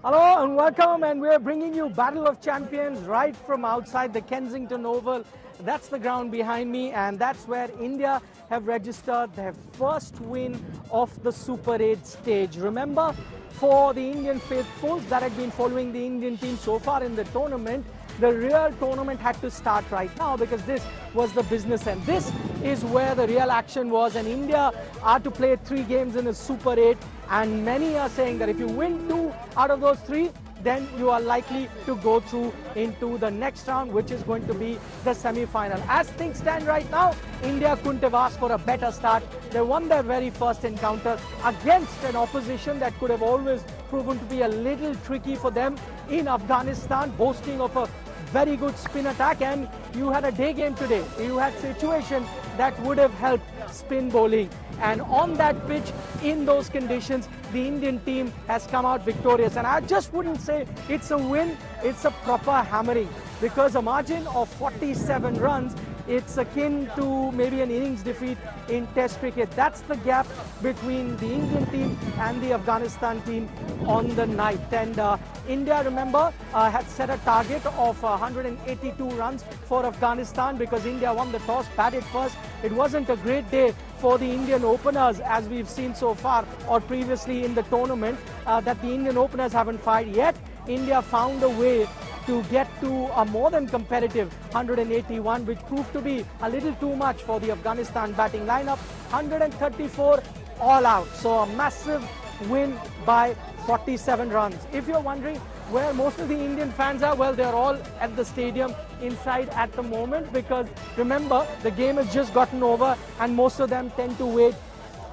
Hello and welcome, and we're bringing you Battle of Champions right from outside the Kensington Oval. That's the ground behind me, and that's where India have registered their first win of the Super 8 stage. Remember, for the Indian faithfuls that had been following the Indian team so far in the tournament, the real tournament had to start right now because this was the business end. This is where the real action was, and India are to play 3 games in a Super 8, and many are saying that if you win 2 out of those 3, then you are likely to go through into the next round, which is going to be the semi-final. As things stand right now, India couldn't have asked for a better start. They won their very first encounter against an opposition that could have always proven to be a little tricky for them in Afghanistan, boasting of a very good spin attack, and you had a day game today. You had situation that would have helped spin bowling, and on that pitch, in those conditions, the Indian team has come out victorious. And I just wouldn't say it's a win, it's a proper hammering, because a margin of 47 runs, it's akin to maybe an innings defeat in Test cricket. That's the gap between the Indian team and the Afghanistan team on the night. And India, remember, had set a target of 182 runs for Afghanistan because India won the toss, batted first. It wasn't a great day for the Indian openers, as we've seen so far or previously in the tournament, that the Indian openers haven't fired yet. India found a way to get to a more than competitive 181, which proved to be a little too much for the Afghanistan batting lineup. 134 all out, so a massive win by 47 runs. If you're wondering where most of the Indian fans are, well, they're all at the stadium inside at the moment, because remember, the game has just gotten over and most of them tend to wait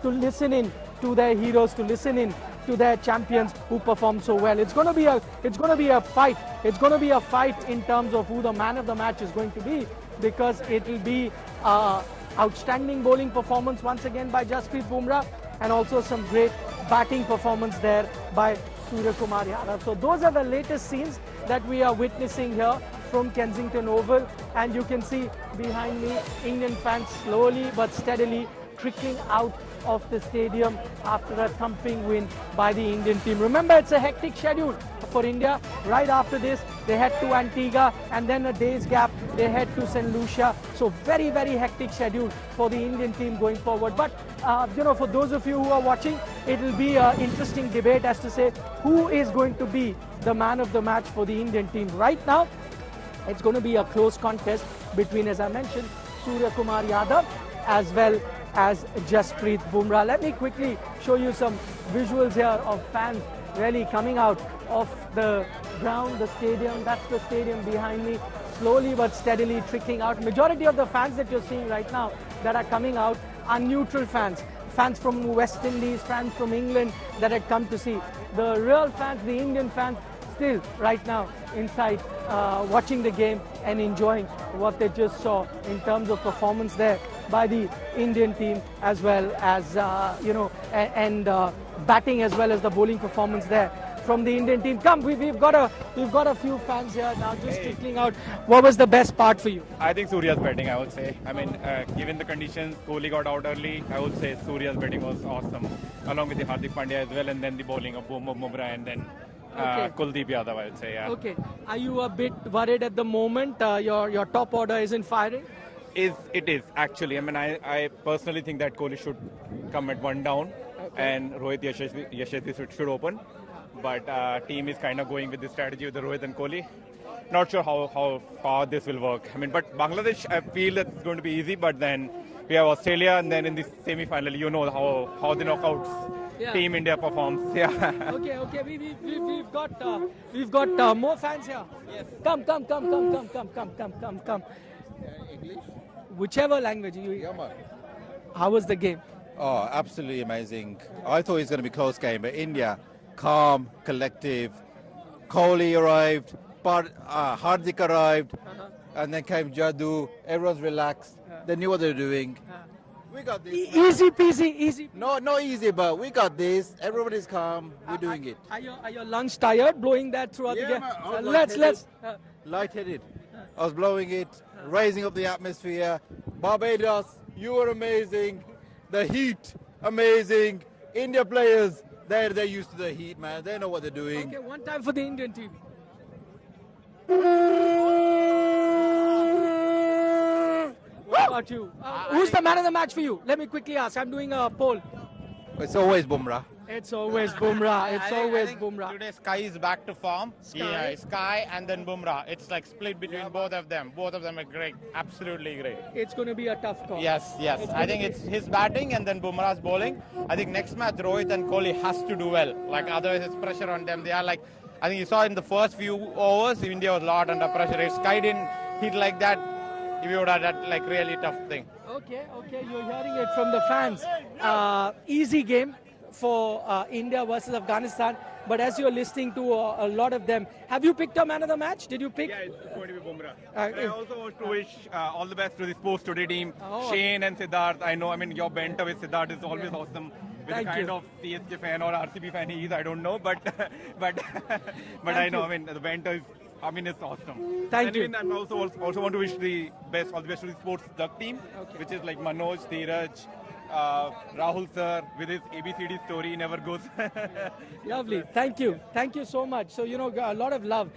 to listen in to their heroes, to listen in to their champions who perform so well. It's going to be a fight. It's going to be a fight in terms of who the man of the match is going to be, because it will be outstanding bowling performance once again by Jasprit Bumrah, and also some great batting performance there by Suryakumar Yadav. So those are the latest scenes that we are witnessing here from Kensington Oval, and you can see behind me Indian fans slowly but steadily trickling out of the stadium after a thumping win by the Indian team. Remember, it's a hectic schedule for India. Right after this, they head to Antigua, and then a day's gap, they head to St. Lucia. So very, very hectic schedule for the Indian team going forward. But, for those of you who are watching, it will be an interesting debate as to say who is going to be the man of the match for the Indian team. Right now, it's going to be a close contest between, as I mentioned, Suryakumar Yadav as well as Jasprit Bumrah. Let me quickly show you some visuals here of fans really coming out of the ground, the stadium. That's the stadium behind me, slowly but steadily trickling out. Majority of the fans that you're seeing right now that are coming out are neutral fans. Fans from West Indies, fans from England that had come to see. The real fans, the Indian fans, still right now inside watching the game and enjoying what they just saw in terms of performance there by the Indian team, as well as batting as well as the bowling performance there from the Indian team. Come, we've got a few fans here now just trickling out. What was the best part for you? I think Surya's batting, I would say. I mean, given the conditions, Kohli got out early. I would say Surya's batting was awesome, along with the Hardik Pandya as well, and then the bowling of Bumrah and then Kuldeep Yadav, I would say. Yeah. Okay. Are you a bit worried at the moment? Your top order isn't firing? It is actually. I mean, I personally think that Kohli should come at 1 down, and Rohit Yashasvi should open. But team is kind of going with the strategy with the Rohit and Kohli. Not sure how far this will work. I mean, but Bangladesh, I feel that it's going to be easy. But then we have Australia, and then in the semi-final, you know how the knockouts. Yeah. Team India performs. Yeah. Okay. We've got more fans here. Yes. Come. English? Whichever language you. Yeah, man. How was the game? Oh, absolutely amazing. I thought it was going to be a close game, but India, calm, collective. Kohli arrived, Hardik arrived, and then came Jadoo. Everyone's relaxed. They knew what they were doing. We got this. Easy peasy. No, not easy, but we got this. Everybody's calm. We're doing it. Are your lungs tired blowing that throughout the game? Let's. Lightheaded. I was blowing it, raising up the atmosphere. Barbados, you were amazing. The heat, amazing. India players, They're used to the heat, man. They know what they're doing. Okay, one time for the Indian team. What about you? Who's the man of the match for you? Let me quickly ask. I'm doing a poll. It's always Bumrah. It's always Bumrah. It's always I think Bumrah. Today Sky is back to form. Sky? Yeah, Sky and then Bumrah. It's like split between both of them. Both of them are great. Absolutely great. It's going to be a tough call. Yes. I think it's his batting and then Bumrah's bowling. I think next match Rohit and Kohli has to do well. Like otherwise it's pressure on them. They are like, I think you saw in the first few overs, India was a lot under pressure. If Sky didn't hit like that, we would have that like really tough thing. Okay, you're hearing it from the fans. Easy game for India versus Afghanistan. But as you're listening to a lot of them, have you picked a man of the match? Did you pick? Yeah, it's going to be Bumrah. I also want to wish all the best to the Sports Today team. Oh. Shane and Siddharth. I know, your banter with Siddharth is always awesome. With Thank the kind you. of CSK fan or RCB fan he is, I don't know, but I know, the banter is, it's awesome. Thank you. And I also want to wish all the best to the Sports Duck team, which is like Manoj, Dheeraj, Rahul sir with his ABCD story never goes. Lovely. Thank you so much. So, a lot of love.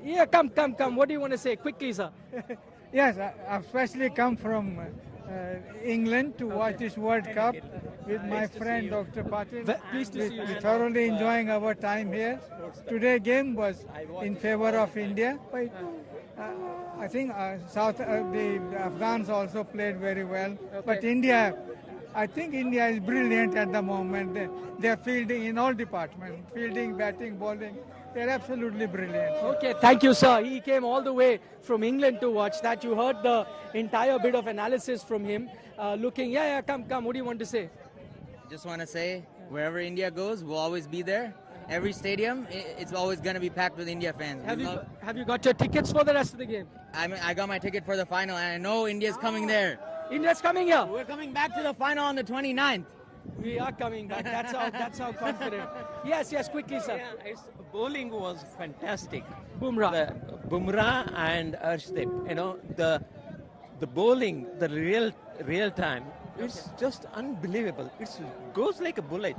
Yeah, come. What do you want to say? Quickly, sir. Yes, I've especially come from England to watch this World Cup with my friend Dr. Patil. Pleased to see you. We're thoroughly enjoying our time here. Today's game was in favor of India. But, I think the Afghans also played very well. But I think India is brilliant at the moment. They're fielding in all departments, fielding, batting, bowling. They're absolutely brilliant. Okay, thank you, sir. He came all the way from England to watch that. You heard the entire bit of analysis from him. Come. What do you want to say? Just want to say, wherever India goes, we'll always be there. Every stadium, it's always going to be packed with India fans. Have you got your tickets for the rest of the game? I got my ticket for the final, and I know India's coming there. India's coming here. We're coming back to the final on the 29th. We are coming back. That's how confident. Yes, quickly, sir. Yeah, bowling was fantastic. Bumrah. Bumrah and Arshdeep. The bowling, the real time, it's just unbelievable. It goes like a bullet.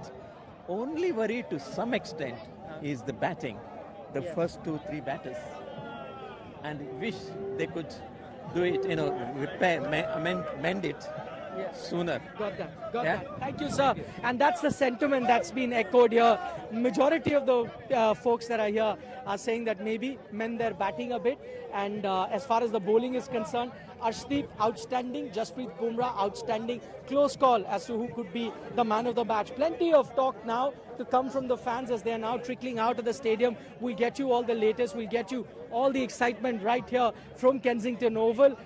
Only worry to some extent is the batting, the first 2-3 batters, and wish they could do it, repair, mend it sooner. Got that. Thank you, sir. And that's the sentiment that's been echoed here. Majority of the folks that are here are saying that maybe mend their batting a bit. And as far as the bowling is concerned, Arshdeep, outstanding. Jasprit, Bumrah, outstanding. Close call as to who could be the man of the match. Plenty of talk now to come from the fans as they are now trickling out of the stadium. We'll get you all the latest. We'll get you all the excitement right here from Kensington Oval.